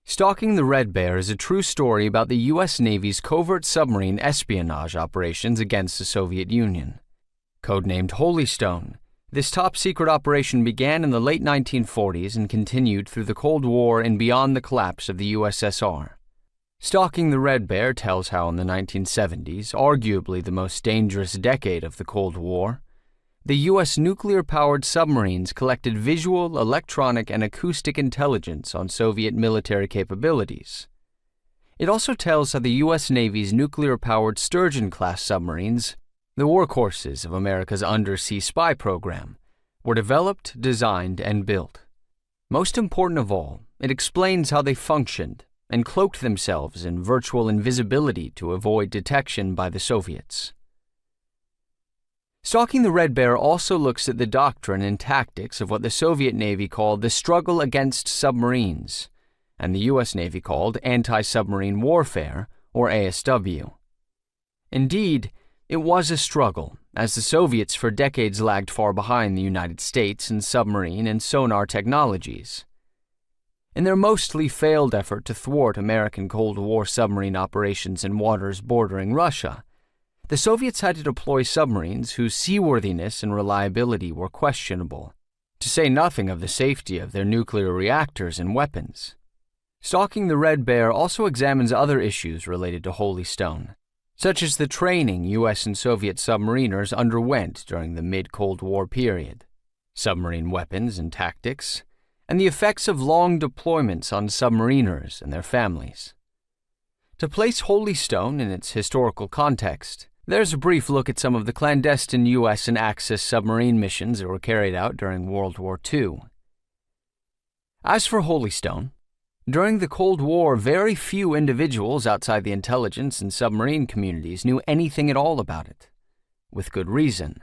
Stalking the Red Bear is a true story about the U.S. Navy's covert submarine espionage operations against the Soviet Union. Codenamed Holystone, this top-secret operation began in the late 1940s and continued through the Cold War and beyond the collapse of the USSR. Stalking the Red Bear tells how in the 1970s, arguably the most dangerous decade of the Cold War, the U.S. nuclear-powered submarines collected visual, electronic, and acoustic intelligence on Soviet military capabilities. It also tells how the U.S. Navy's nuclear-powered Sturgeon-class submarines, the workhorses of America's undersea spy program, were developed, designed, and built. Most important of all, it explains how they functioned and cloaked themselves in virtual invisibility to avoid detection by the Soviets. Stalking the Red Bear also looks at the doctrine and tactics of what the Soviet Navy called the struggle against submarines, and the U.S. Navy called anti-submarine warfare, or ASW. Indeed, it was a struggle, as the Soviets for decades lagged far behind the United States in submarine and sonar technologies. In their mostly failed effort to thwart American Cold War submarine operations in waters bordering Russia, the Soviets had to deploy submarines whose seaworthiness and reliability were questionable, to say nothing of the safety of their nuclear reactors and weapons. Stalking the Red Bear also examines other issues related to Holystone, such as the training U.S. and Soviet submariners underwent during the mid-Cold War period, submarine weapons and tactics, and the effects of long deployments on submariners and their families. To place Holystone in its historical context, there's a brief look at some of the clandestine U.S. and Axis submarine missions that were carried out during World War II. As for Holystone, during the Cold War, very few individuals outside the intelligence and submarine communities knew anything at all about it, with good reason.